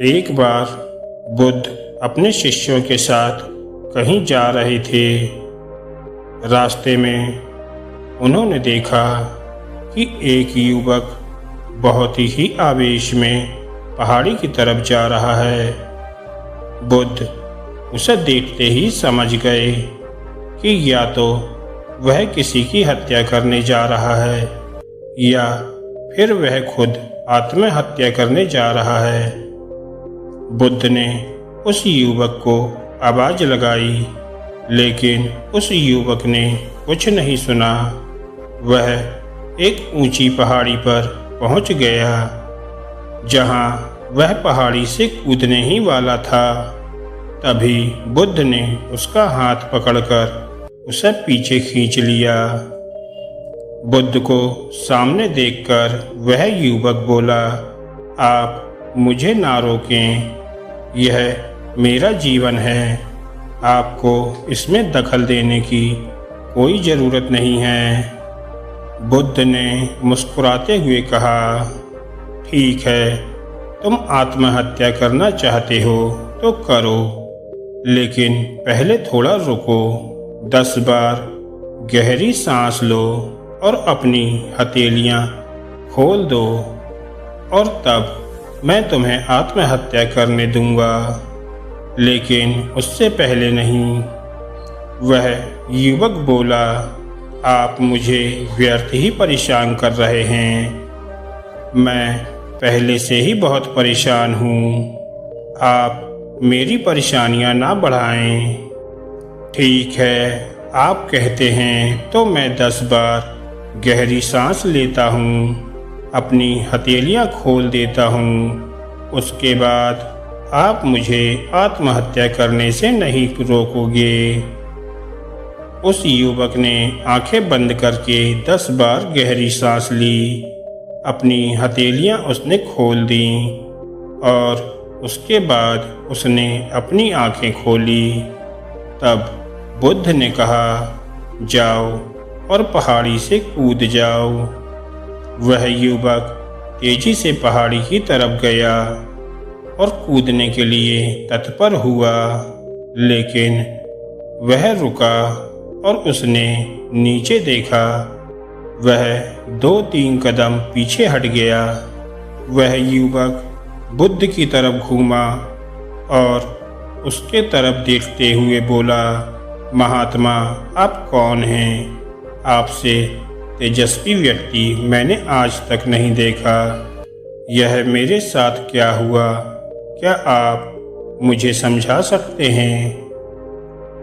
एक बार बुद्ध अपने शिष्यों के साथ कहीं जा रहे थे। रास्ते में उन्होंने देखा कि एक युवक बहुत ही आवेश में पहाड़ी की तरफ जा रहा है। बुद्ध उसे देखते ही समझ गए कि या तो वह किसी की हत्या करने जा रहा है या फिर वह खुद आत्महत्या करने जा रहा है। बुद्ध ने उस युवक को आवाज लगाई, लेकिन उस युवक ने कुछ नहीं सुना। वह एक ऊंची पहाड़ी पर पहुंच गया, जहां वह पहाड़ी से कूदने ही वाला था। तभी बुद्ध ने उसका हाथ पकड़कर उसे पीछे खींच लिया। बुद्ध को सामने देखकर वह युवक बोला, आप मुझे ना रोकें, यह मेरा जीवन है। आपको इसमें दखल देने की कोई ज़रूरत नहीं है। बुद्ध ने मुस्कुराते हुए कहा, ठीक है, तुम आत्महत्या करना चाहते हो तो करो, लेकिन पहले थोड़ा रुको। 10 बार गहरी सांस लो और अपनी हथेलियां खोल दो, और तब मैं तुम्हें आत्महत्या करने दूंगा, लेकिन उससे पहले नहीं। वह युवक बोला, आप मुझे व्यर्थ ही परेशान कर रहे हैं। मैं पहले से ही बहुत परेशान हूँ। आप मेरी परेशानियाँ ना बढ़ाएं। ठीक है, आप कहते हैं तो मैं 10 बार गहरी सांस लेता हूँ, अपनी हथेलियां खोल देता हूँ। उसके बाद आप मुझे आत्महत्या करने से नहीं रोकोगे। उस युवक ने आंखें बंद करके 10 बार गहरी सांस ली। अपनी हथेलियां उसने खोल दी और उसके बाद उसने अपनी आंखें खोली। तब बुद्ध ने कहा, जाओ और पहाड़ी से कूद जाओ। वह युवक तेजी से पहाड़ी की तरफ गया और कूदने के लिए तत्पर हुआ, लेकिन वह रुका और उसने नीचे देखा। वह 2-3 कदम पीछे हट गया। वह युवक बुद्ध की तरफ घूमा और उसके तरफ देखते हुए बोला, महात्मा, आप कौन हैं? आपसे तेजस्वी व्यक्ति मैंने आज तक नहीं देखा। यह मेरे साथ क्या हुआ, क्या आप मुझे समझा सकते हैं?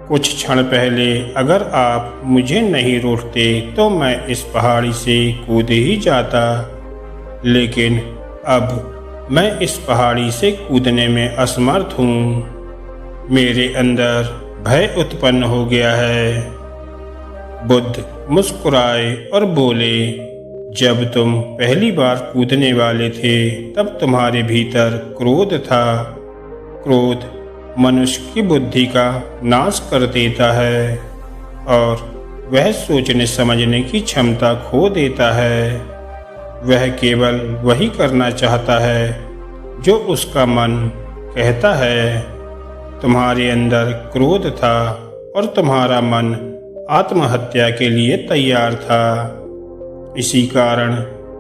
कुछ क्षण पहले अगर आप मुझे नहीं रोकते तो मैं इस पहाड़ी से कूद ही जाता, लेकिन अब मैं इस पहाड़ी से कूदने में असमर्थ हूँ। मेरे अंदर भय उत्पन्न हो गया है। बुद्ध मुस्कुराए और बोले, जब तुम पहली बार कूदने वाले थे तब तुम्हारे भीतर क्रोध था। क्रोध मनुष्य की बुद्धि का नाश कर देता है और वह सोचने समझने की क्षमता खो देता है। वह केवल वही करना चाहता है जो उसका मन कहता है। तुम्हारे अंदर क्रोध था और तुम्हारा मन आत्महत्या के लिए तैयार था। इसी कारण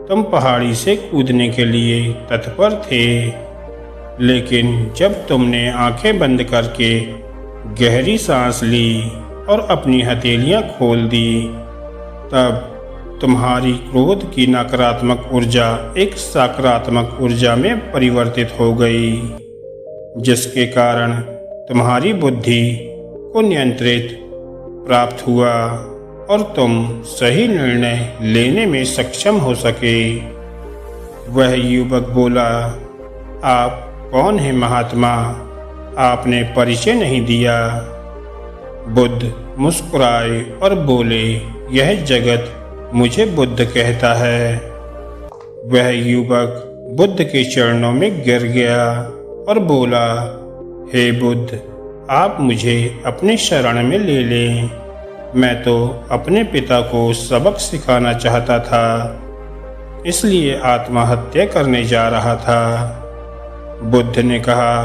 तुम पहाड़ी से कूदने के लिए तत्पर थे, लेकिन जब तुमने आंखें बंद करके गहरी सांस ली और अपनी हथेलियां खोल दी, तब तुम्हारी क्रोध की नकारात्मक ऊर्जा एक सकारात्मक ऊर्जा में परिवर्तित हो गई, जिसके कारण तुम्हारी बुद्धि को नियंत्रित प्राप्त हुआ और तुम सही निर्णय लेने में सक्षम हो सके। वह युवक बोला, आप कौन हैं महात्मा? आपने परिचय नहीं दिया। बुद्ध मुस्कुराए और बोले, यह जगत मुझे बुद्ध कहता है। वह युवक बुद्ध के चरणों में गिर गया और बोला, हे बुद्ध, आप मुझे अपने शरण में ले लें। मैं तो अपने पिता को सबक सिखाना चाहता था, इसलिए आत्महत्या करने जा रहा था। बुद्ध ने कहा,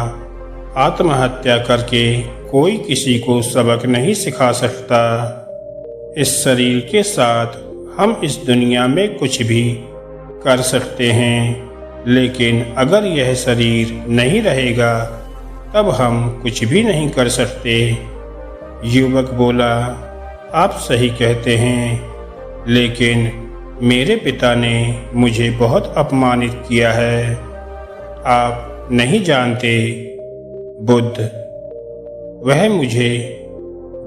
आत्महत्या करके कोई किसी को सबक नहीं सिखा सकता। इस शरीर के साथ हम इस दुनिया में कुछ भी कर सकते हैं, लेकिन अगर यह शरीर नहीं रहेगा तब हम कुछ भी नहीं कर सकते। युवक बोला, आप सही कहते हैं, लेकिन मेरे पिता ने मुझे बहुत अपमानित किया है। आप नहीं जानते बुद्ध, वह मुझे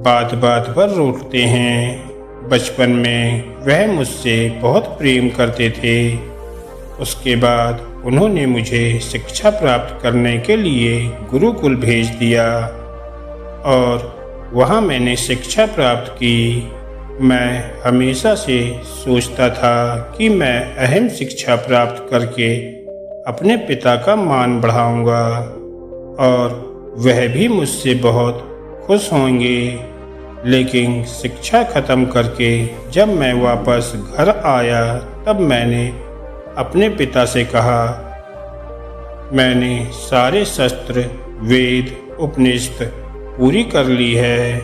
बात बात पर रोकते हैं। बचपन में वह मुझसे बहुत प्रेम करते थे। उसके बाद उन्होंने मुझे शिक्षा प्राप्त करने के लिए गुरुकुल भेज दिया और वहाँ मैंने शिक्षा प्राप्त की। मैं हमेशा से सोचता था कि मैं अहम शिक्षा प्राप्त करके अपने पिता का मान बढ़ाऊंगा और वह भी मुझसे बहुत खुश होंगे। लेकिन शिक्षा खत्म करके जब मैं वापस घर आया तब मैंने अपने पिता से कहा, मैंने सारे शस्त्र, वेद, उपनिषद पूरी कर ली है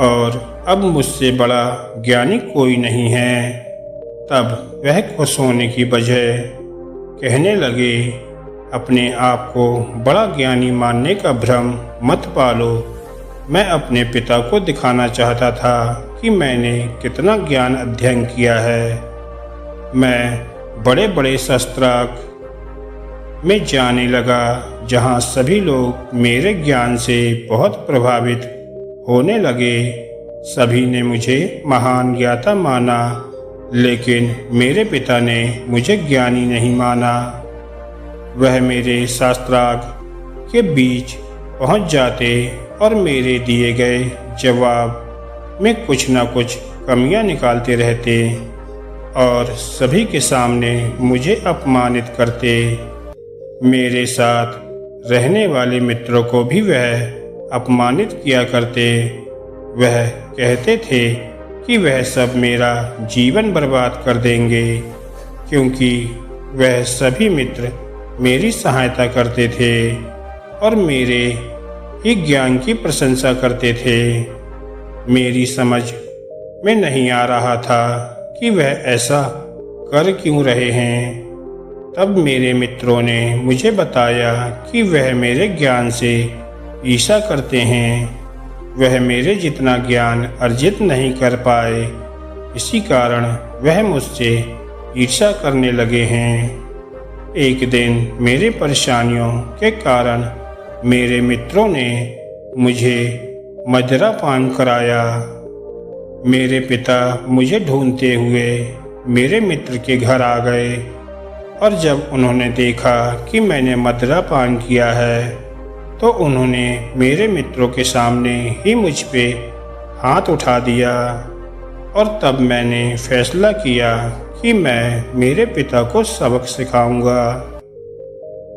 और अब मुझसे बड़ा ज्ञानी कोई नहीं है। तब वह खुश होने की बजाय कहने लगे, अपने आप को बड़ा ज्ञानी मानने का भ्रम मत पालो। मैं अपने पिता को दिखाना चाहता था कि मैंने कितना ज्ञान अध्ययन किया है। मैं बड़े बड़े शस्त्रास्त्र में जाने लगा, जहाँ सभी लोग मेरे ज्ञान से बहुत प्रभावित होने लगे। सभी ने मुझे महान ज्ञाता माना, लेकिन मेरे पिता ने मुझे ज्ञानी नहीं माना। वह मेरे शास्त्रार्थ के बीच पहुंच जाते और मेरे दिए गए जवाब में कुछ न कुछ कमियां निकालते रहते और सभी के सामने मुझे अपमानित करते। मेरे साथ रहने वाले मित्रों को भी वह अपमानित किया करते। वह कहते थे कि वह सब मेरा जीवन बर्बाद कर देंगे, क्योंकि वह सभी मित्र मेरी सहायता करते थे और मेरे ही ज्ञान की प्रशंसा करते थे। मेरी समझ में नहीं आ रहा था कि वह ऐसा कर क्यों रहे हैं। तब मेरे मित्रों ने मुझे बताया कि वह मेरे ज्ञान से ईर्ष्या करते हैं। वह मेरे जितना ज्ञान अर्जित नहीं कर पाए, इसी कारण वह मुझसे ईर्ष्या करने लगे हैं। एक दिन मेरे परेशानियों के कारण मेरे मित्रों ने मुझे मदिरा पान कराया। मेरे पिता मुझे ढूंढते हुए मेरे मित्र के घर आ गए और जब उन्होंने देखा कि मैंने मदिरा पान किया है तो उन्होंने मेरे मित्रों के सामने ही मुझ पे हाथ उठा दिया और तब मैंने फैसला किया कि मैं मेरे पिता को सबक सिखाऊंगा।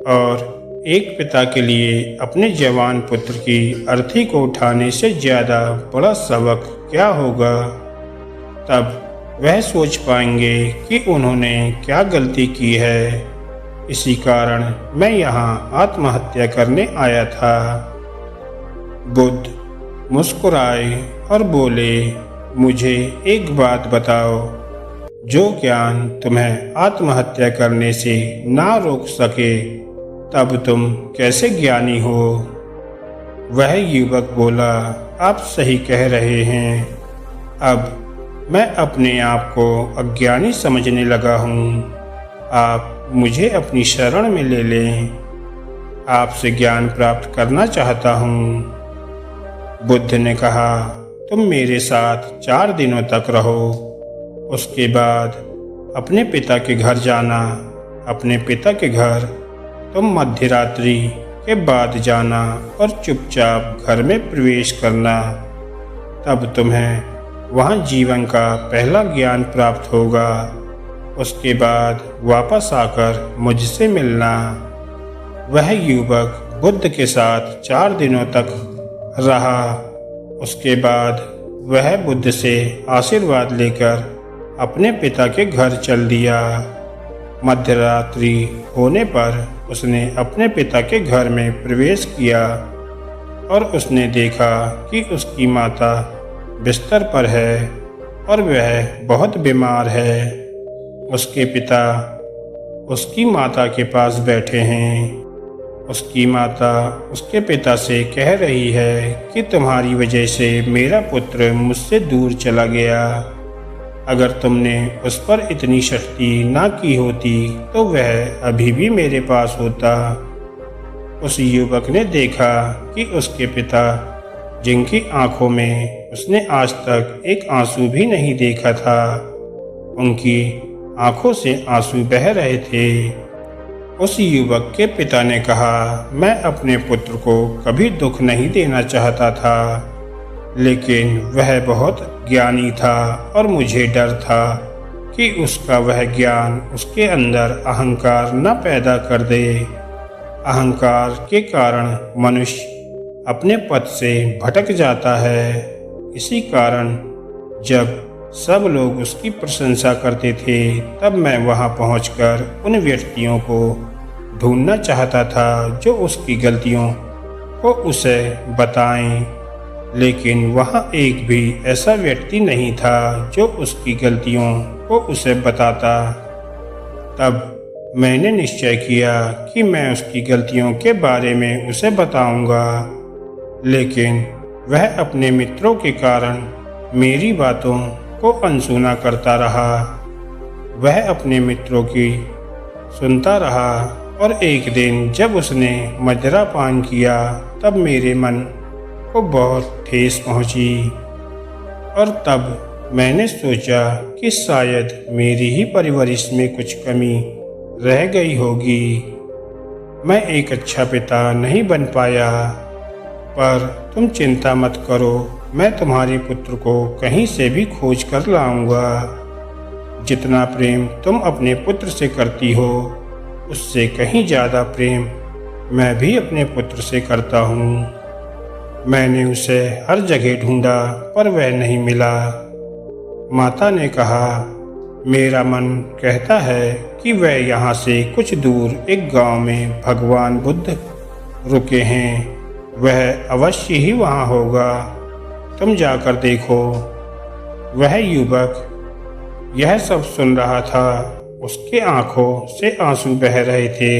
और एक पिता के लिए अपने जवान पुत्र की अर्थी को उठाने से ज़्यादा बड़ा सबक क्या होगा। तब वह सोच पाएंगे कि उन्होंने क्या गलती की है। इसी कारण मैं यहाँ आत्महत्या करने आया था। बुद्ध मुस्कुराए और बोले, मुझे एक बात बताओ, जो ज्ञान तुम्हें आत्महत्या करने से ना रोक सके तब तुम कैसे ज्ञानी हो। वह युवक बोला, आप सही कह रहे हैं। अब मैं अपने आप को अज्ञानी समझने लगा हूँ। आप मुझे अपनी शरण में ले लें। आपसे ज्ञान प्राप्त करना चाहता हूँ। बुद्ध ने कहा, तुम मेरे साथ 4 दिनों तक रहो। उसके बाद अपने पिता के घर जाना। अपने पिता के घर तुम मध्य रात्रि के बाद जाना और चुपचाप घर में प्रवेश करना। तब तुम्हें वहाँ जीवन का पहला ज्ञान प्राप्त होगा। उसके बाद वापस आकर मुझसे मिलना। वह युवक बुद्ध के साथ 4 दिनों तक रहा। उसके बाद वह बुद्ध से आशीर्वाद लेकर अपने पिता के घर चल दिया। मध्यरात्रि होने पर उसने अपने पिता के घर में प्रवेश किया और उसने देखा कि उसकी माता बिस्तर पर है और वह बहुत बीमार है। उसके पिता उसकी माता के पास बैठे हैं। उसकी माता उसके पिता से कह रही है कि तुम्हारी वजह से मेरा पुत्र मुझसे दूर चला गया। अगर तुमने उस पर इतनी शक्ति ना की होती तो वह अभी भी मेरे पास होता। उस युवक ने देखा कि उसके पिता, जिनकी आंखों में उसने आज तक एक आंसू भी नहीं देखा था, उनकी आंखों से आंसू बह रहे थे। उस युवक के पिता ने कहा, मैं अपने पुत्र को कभी दुख नहीं देना चाहता था, लेकिन वह बहुत ज्ञानी था और मुझे डर था कि उसका वह ज्ञान उसके अंदर अहंकार न पैदा कर दे। अहंकार के कारण मनुष्य अपने पथ से भटक जाता है। इसी कारण जब सब लोग उसकी प्रशंसा करते थे तब मैं वहां पहुंचकर उन व्यक्तियों को ढूंढना चाहता था जो उसकी गलतियों को उसे बताएं, लेकिन वहां एक भी ऐसा व्यक्ति नहीं था जो उसकी गलतियों को उसे बताता। तब मैंने निश्चय किया कि मैं उसकी गलतियों के बारे में उसे बताऊंगा, लेकिन वह अपने मित्रों के कारण मेरी बातों को अनसुना करता रहा। वह अपने मित्रों की सुनता रहा और एक दिन जब उसने मदिरा पान किया तब मेरे मन को बहुत ठेस पहुंची और तब मैंने सोचा कि शायद मेरी ही परवरिश में कुछ कमी रह गई होगी। मैं एक अच्छा पिता नहीं बन पाया, पर तुम चिंता मत करो, मैं तुम्हारे पुत्र को कहीं से भी खोज कर लाऊंगा। जितना प्रेम तुम अपने पुत्र से करती हो उससे कहीं ज़्यादा प्रेम मैं भी अपने पुत्र से करता हूँ। मैंने उसे हर जगह ढूंढा पर वह नहीं मिला। माता ने कहा, मेरा मन कहता है कि वह यहाँ से कुछ दूर एक गांव में भगवान बुद्ध रुके हैं। वह अवश्य ही वहाँ होगा, तुम जाकर देखो। वह युवक यह सब सुन रहा था। उसके आंखों से आंसू बह रहे थे।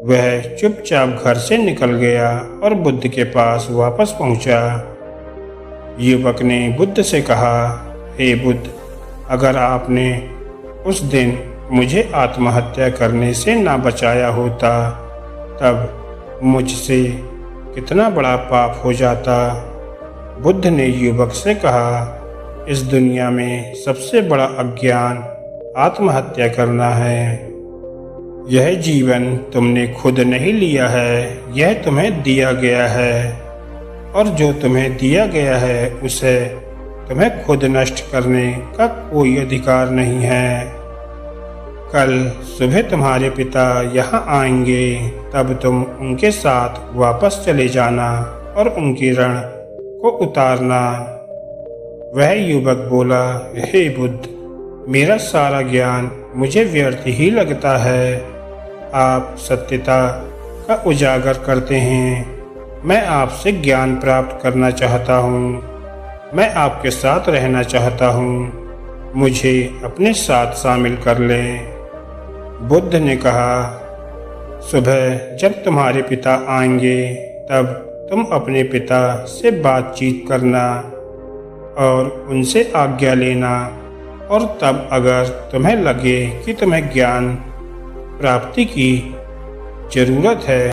वह चुपचाप घर से निकल गया और बुद्ध के पास वापस पहुंचा। युवक ने बुद्ध से कहा, हे बुद्ध, अगर आपने उस दिन मुझे आत्महत्या करने से ना बचाया होता तब मुझसे कितना बड़ा पाप हो जाता। बुद्ध ने युवक से कहा, इस दुनिया में सबसे बड़ा अज्ञान आत्महत्या करना है। यह जीवन तुमने खुद नहीं लिया है, यह तुम्हें दिया गया है, और जो तुम्हें दिया गया है उसे तुम्हें खुद नष्ट करने का कोई अधिकार नहीं है। कल सुबह तुम्हारे पिता यहाँ आएंगे, तब तुम उनके साथ वापस चले जाना और उनकी ऋण को उतारना। वह युवक बोला, हे बुद्ध, मेरा सारा ज्ञान मुझे व्यर्थ ही लगता है। आप सत्यता का उजागर करते हैं। मैं आपसे ज्ञान प्राप्त करना चाहता हूँ। मैं आपके साथ रहना चाहता हूँ। मुझे अपने साथ शामिल कर लें। बुद्ध ने कहा, सुबह जब तुम्हारे पिता आएंगे तब तुम अपने पिता से बातचीत करना और उनसे आज्ञा लेना, और तब अगर तुम्हें लगे कि तुम्हें ज्ञान प्राप्ति की जरूरत है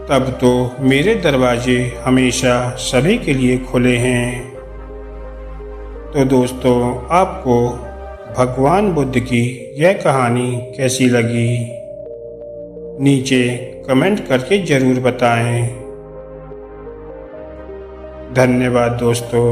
तब तो मेरे दरवाजे हमेशा सभी के लिए खुले हैं। तो दोस्तों, आपको भगवान बुद्ध की यह कहानी कैसी लगी? नीचे कमेंट करके ज़रूर बताएं। धन्यवाद दोस्तों।